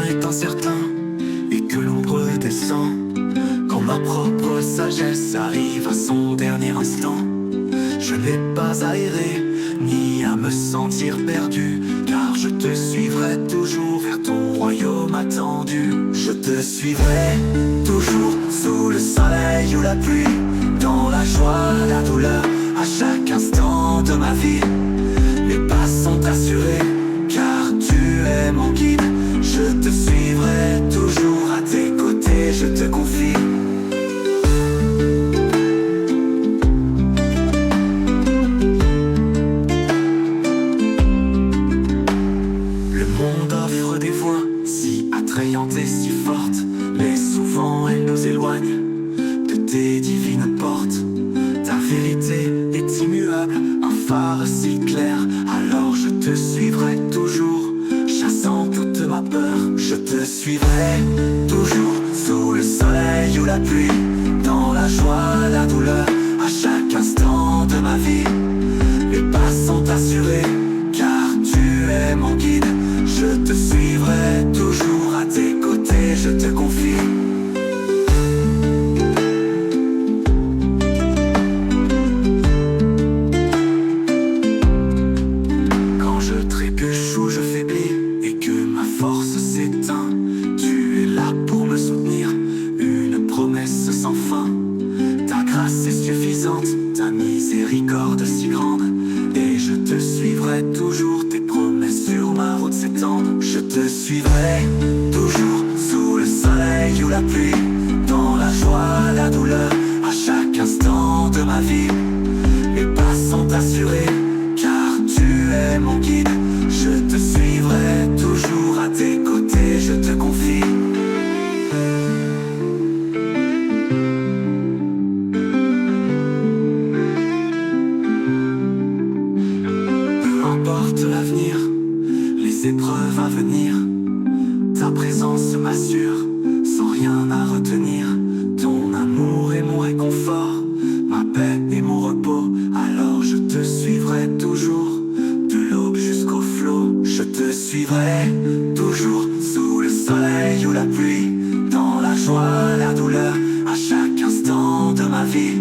est incertain et que l'ombre descend, quand ma propre sagesse arrive à son dernier instant, je n'ai pas à errer ni à me sentir perdu, car je te suivrai toujours vers ton royaume attendu. Je te suivrai toujours sous le soleil ou la pluie, dans la joie, la douleur, à chaque instant de ma vie. Mes pas sont assurés, car tu es mon guide. Je te suivrai toujours à tes côtés, je te confie. Le monde offre des voies si attrayantes et si fortes, mais souvent elles nous éloignent de tes divines portes. Ta vérité est immuable, un phare si clair, alors je te suivrai toujours, chassant toute ma peur. Je te suivrai toujours sous le soleil ou la pluie, dans la joie, la douleur, à chaque instant de ma vie. Mes pas sont assurés, car tu es mon guide. Je te suivrai toujours à tes côtés, je te confie. Quand je trébuche ou je faiblis et que ma force s'éteint, tu es là pour me soutenir, une promesse sans fin. Ta grâce est suffisante, ta miséricorde si grande, et je te suivrai toujours, tes promesses sur ma route s'étendent. Je te suivrai toujours sous le soleil ou la pluie, dans la joie, la douleur, à chaque instant de ma vie. Mes pas sont assurés, car tu es mon guide. Je te suivrai toujours à tes côtés, je te confie. Peu importe l'avenir, les épreuves à venir, ta présence m'assure, sans rien à retenir. Ton amour est mon réconfort, ma paix et mon repos, alors je te suivrai toujours, de l'aube jusqu'au flot. Je te suivrai toujours sous le soleil ou la pluie, dans la joie, la douleur, à chaque instant de ma vie.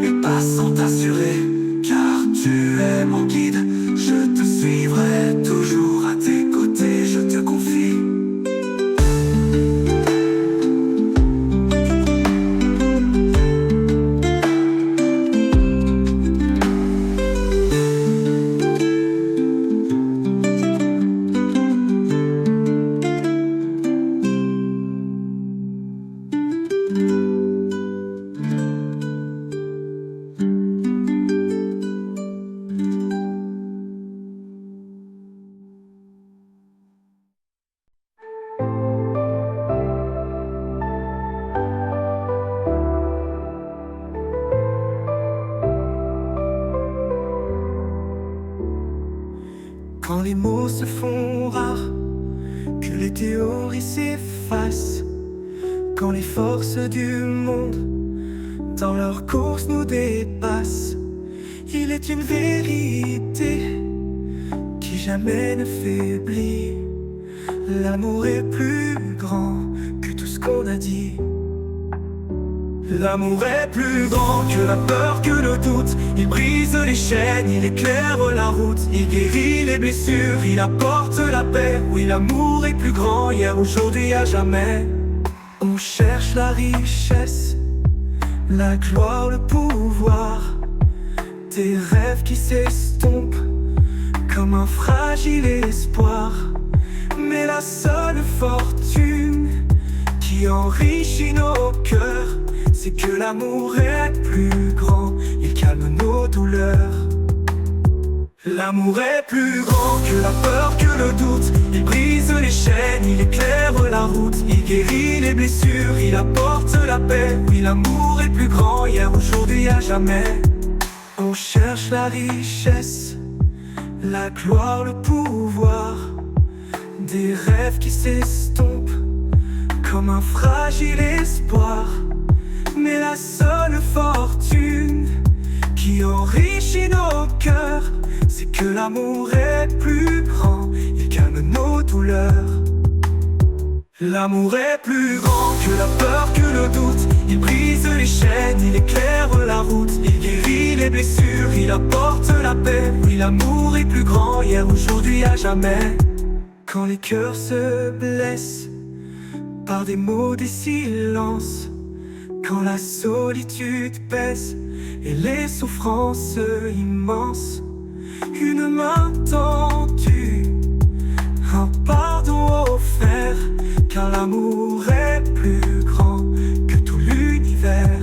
Mes pas sont assurés, car tu es mon guide. Je te suivrai toujours à tes côtés, je te confie. Quand les mots se font rares, que les théories s'effacent, quand les forces du monde dans leur course nous dépassent, il est une vérité qui jamais ne faiblit. L'amour est plus grand que tout ce qu'on a dit. L'amour est plus grand que la peur, que le doute. Il brise les chaînes, il éclaire la route. Il guérit les blessures, il apporte la paix. Oui, l'amour est plus grand, hier, aujourd'hui, à jamais. On cherche la richesse, la gloire, le pouvoir, des rêves qui s'estompent comme un fragile espoir. Mais la seule fortune qui enrichit nos cœurs, c'est que l'amour est plus grand, il calme nos douleurs. L'amour est plus grand que la peur, que le doute. Il brise les chaînes, il éclaire la route. Il guérit les blessures, il apporte la paix. Oui, l'amour est plus grand, hier, aujourd'hui, à jamais. On cherche la richesse, la gloire, le pouvoir, des rêves qui s'estompent comme un fragile espoir. Mais la seule fortune qui enrichit nos cœurs, c'est que l'amour est plus grand, il calme nos douleurs. L'amour est plus grand que la peur, que le doute. Il brise les chaînes, il éclaire la route. Il guérit les blessures, il apporte la paix. Oui, l'amour est plus grand, hier, aujourd'hui, à jamais. Quand les cœurs se blessent par des mots, des silences, quand la solitude pèse et les souffrances immenses, une main tendue, un pardon offert, car l'amour est plus grand que tout l'univers.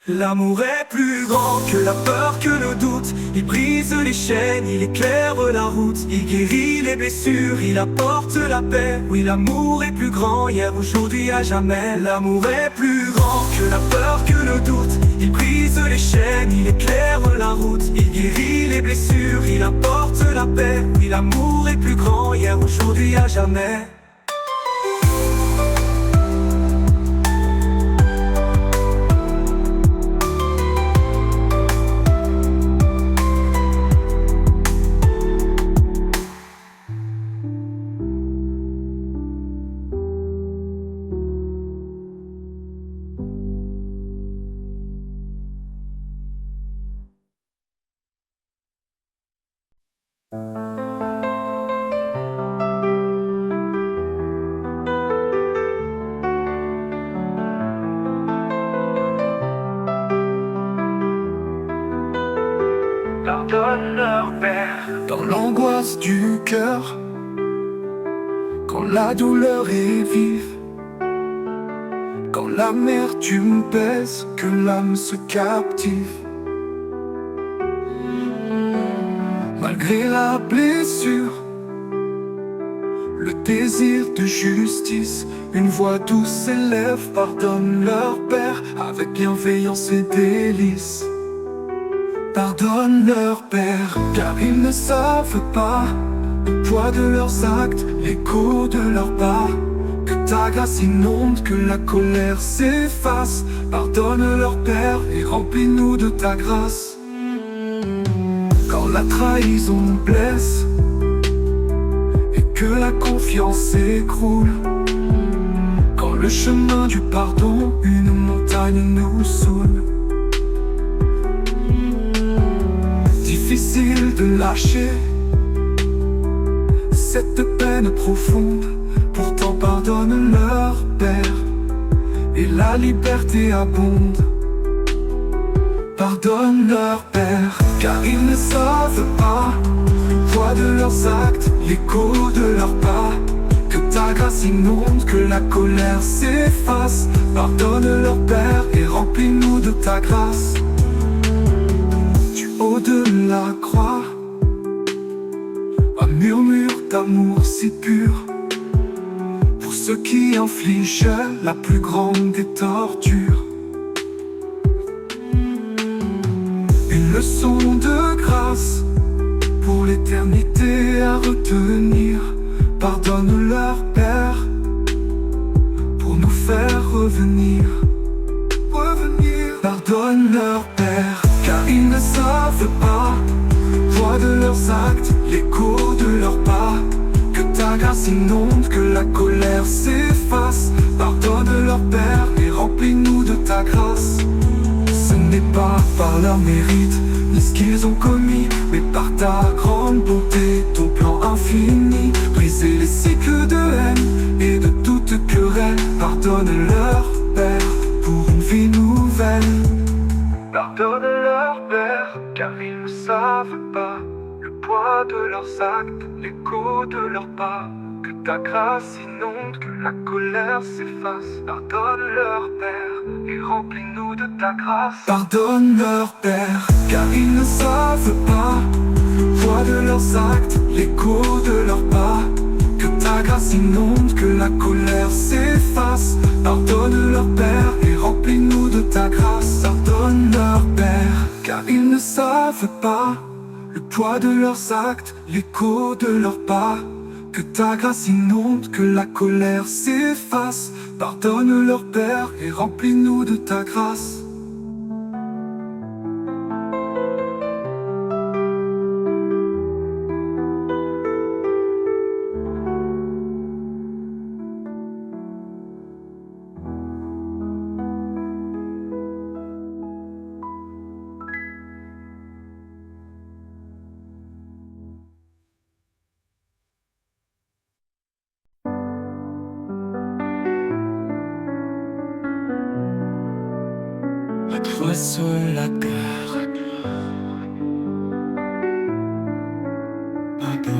L'amour est plus grand que la peur, que le doute. Il brise les chaînes, il éclaire la route. Il guérit les blessures, il apporte la paix. Oui, l'amour est plus grand, hier, aujourd'hui, à jamais. L'amour est plus grand que la peur, que le doute. Il brise les chaînes, il éclaire la route. Il guérit les blessures, il apporte la paix. Oui, l'amour est plus grand, hier, aujourd'hui, à jamais. Pardonne leur père. Dans l'angoisse du cœur, quand la douleur est vive, quand l'amertume pèse, que l'âme se captive. Malgré la blessure, le désir de justice, une voix douce s'élève. Pardonne leur père avec bienveillance et délice. Pardonne leur père, car ils ne savent pas le poids de leurs actes, l'écho de leurs pas. Que ta grâce inonde, que la colère s'efface. Pardonne leur père et remplis-nous de ta grâce. Quand la trahison blesse et que la confiance s'écroule, quand le chemin du pardon, une montagne nous saoule. Difficile de lâcher cette peine profonde, pourtant pardonne leur père et la liberté abonde. Pardonne leur père, car ils ne savent pas le poids de leurs actes, l'écho de leurs pas. Que ta grâce inonde, que la colère s'efface. Pardonne leur père et remplis-nous de ta grâce. Au de la croix, un murmure d'amour si pur, pour ceux qui infligent la plus grande des tortures. Une leçon de grâce pour l'éternité à retenir. Pardonne leur père pour nous faire revenir. Pardonne leur père, car ils ne savent pas le poids de leurs actes, l'écho de leurs pas. Que ta grâce inonde, que la colère s'efface. Pardonne leur père et remplis-nous de ta grâce. Ce n'est pas par leur mérite, ni ce qu'ils ont commis, mais par ta grande bonté, ton plan infini. Briser les cycles de haine et de toute querelle. Pardonne leur père pour une vie nouvelle. Pardonne leur père, car ils ne savent pas le poids de leurs actes, l'écho de leurs pas. Que ta grâce inonde, que la colère s'efface. Pardonne leur père et remplis-nous de ta grâce. Pardonne leur père, car ils ne savent pas le poids de leurs actes, l'écho de leurs pas. Que ta grâce inonde, que la colère s'efface. Pardonne leur père et remplis-nous de ta grâce. Pardonne leur père, car ils ne savent pas le poids de leurs actes, l'écho de leurs pas. Que ta grâce inonde, que la colère s'efface. Pardonne leur père et remplis-nous de ta grâce. À toi seul la gloire. À toi.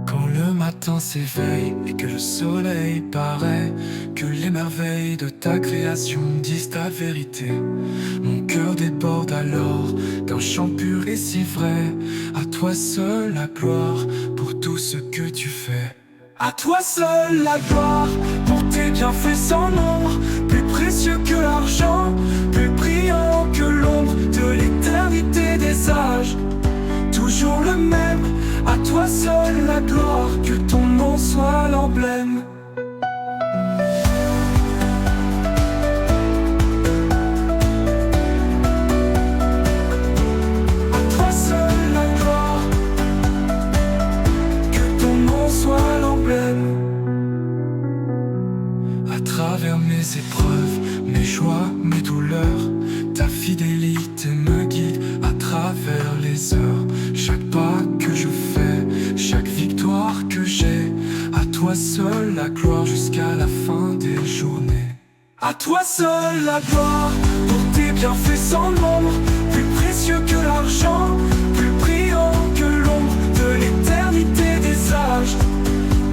Quand le matin s'éveille et que le soleil paraît, que les merveilles de ta création disent ta vérité, mon cœur déborde alors d'un chant pur et si vrai. À toi seul la gloire pour tout ce que tu fais. À toi seul la gloire pour tes bienfaits sans nombre, plus précieux que l'argent, plus brillant que l'ombre de l'éternité des âges. Toujours le même, à toi seul la gloire, que ton nom soit l'emblème. À toi seul la gloire, que ton nom soit l'emblème. À travers mes épreuves, mes joies, mes douleurs, ta fidélité me guide à travers les heures. Chaque pas que je fais, chaque victoire que j'ai, à toi seul la gloire jusqu'à la fin des journées. À toi seul la gloire pour tes bienfaits sans nombre, plus précieux que l'argent, plus brillant que l'ombre de l'éternité des âges.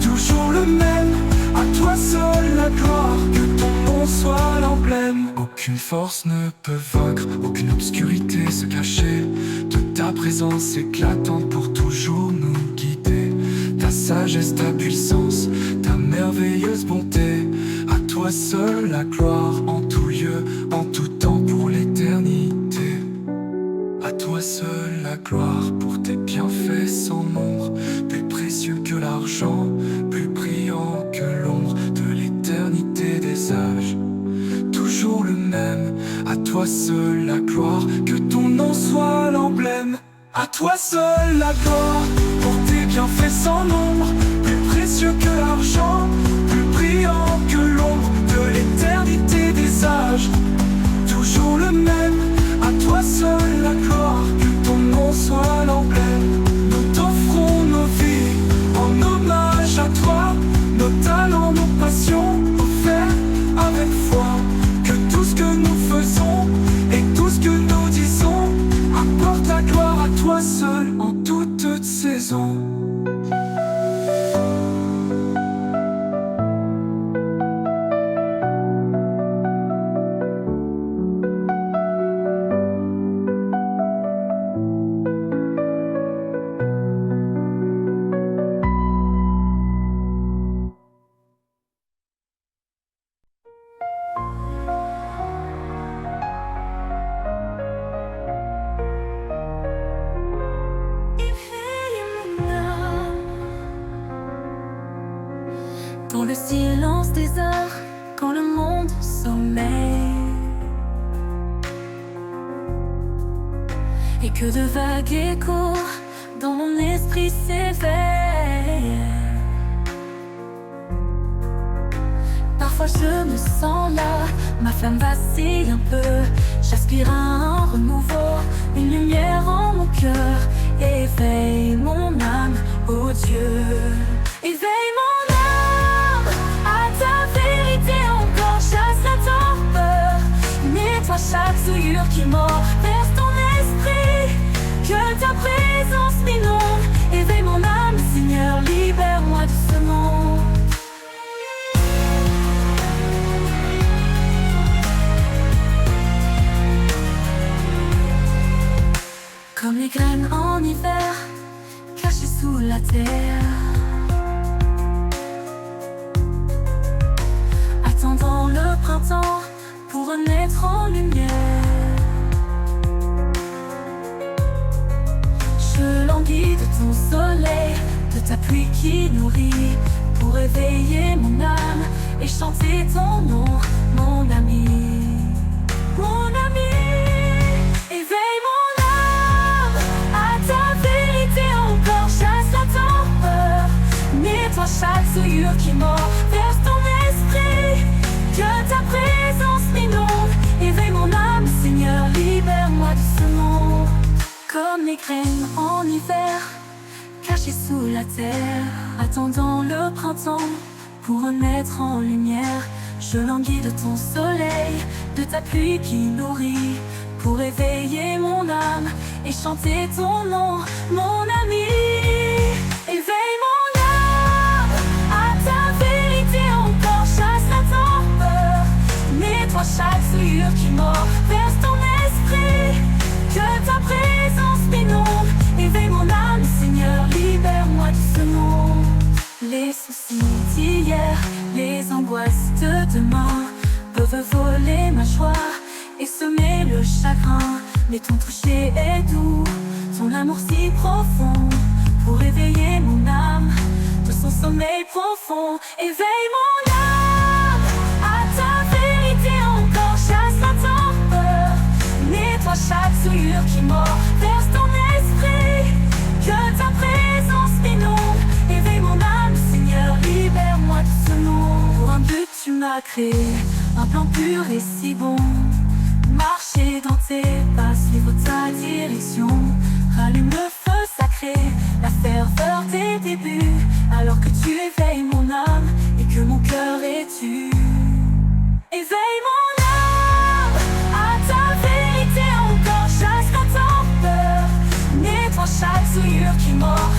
Toujours le même, à toi seul la gloire, que ton nom soit l'emblème. Aucune force ne peut vaincre, aucune obscurité se cacher de ta présence éclatante pour toujours nous guider. Ta sagesse, ta puissance, ta merveilleuse bonté, à toi seul la gloire en tout lieu, en tout temps pour l'éternité. À toi seul la gloire pour tes bienfaits sans nombre, plus précieux que l'argent, plus brillant que l'ombre de l'éternité des âges. Toujours le même, à toi seul la gloire, que ton nom soit l'emblème. À toi seul la gloire pour tes bienfaits sans nombre, plus précieux que l'argent, plus brillant que l'ombre de l'éternité des âges. Toujours le même, à toi seul la gloire, que ton nom soit l'emblème. Nous t'offrons nos vies en hommage à toi, nos talents, nos passions offerts avec foi. Que tout ce que nous faisons et tout ce que nous disons apporte la gloire à toi seul en toute saison. Dans le silence des heures, quand le monde sommeille, et que de vagues échos dans mon esprit s'éveillent. Parfois je me sens là, ma flamme vacille un peu. J'aspire à un renouveau, une lumière en mon cœur. Éveille mon âme, ô Dieu. Éveille mon âme à ta vérité encore. Chasse la torpeur, nettoie chaque souillure qui mord. Verse ton esprit, que ta présence m'inonde. Éveille mon âme, Seigneur, libère-moi de ce monde. Comme les graines en hiver, cachées sous la terre, attendant le printemps pour renaître en lumière. Je languis de ton soleil, de ta pluie qui nourrit, pour éveiller mon âme et chanter ton nom, mon ami. Mon ami, éveille mon âme à ta vérité encore. Chasse la torpeur, nettoie chaque souillure qui mord. Verse ton esprit, que ta présence m'inonde. Éveille mon âme, Seigneur, libère-moi de ce monde. Comme les graines en hiver, cachées sous la terre, attendant le printemps pour renaître en lumière. Je languis de ton soleil, de ta pluie qui nourrit, pour éveiller mon âme et chanter ton nom, mon ami. Éveille mon âme à ta vérité, encore chasse la tempête. Nettoie chaque souillure qui mord, verse ton esprit, que ta présence m'inonde. Éveille mon âme, Seigneur, libère-moi de ce monde. Les soucis d'hier, les angoisses de demain peuvent voler ma joie et semer le chagrin. Mais ton toucher est doux, ton amour si profond, pour éveiller mon âme de son sommeil profond. Éveille mon âme à ta vérité, encore chasse la tempête. Nettoie chaque souillure qui mord, verse ton esprit, que ta présence m'inonde. Éveille mon âme, Seigneur, libère-moi de ce monde. Pour un but tu m'as créé, un plan pur et si bon. Marcher dans tes pas, suivre ta direction. Rallume le feu sacré, la ferveur des débuts, alors que tu éveilles mon âme et que mon cœur est tu. Éveille mon âme à ta vérité, encore chasse la tempête. Nettoie chaque souillure qui mord,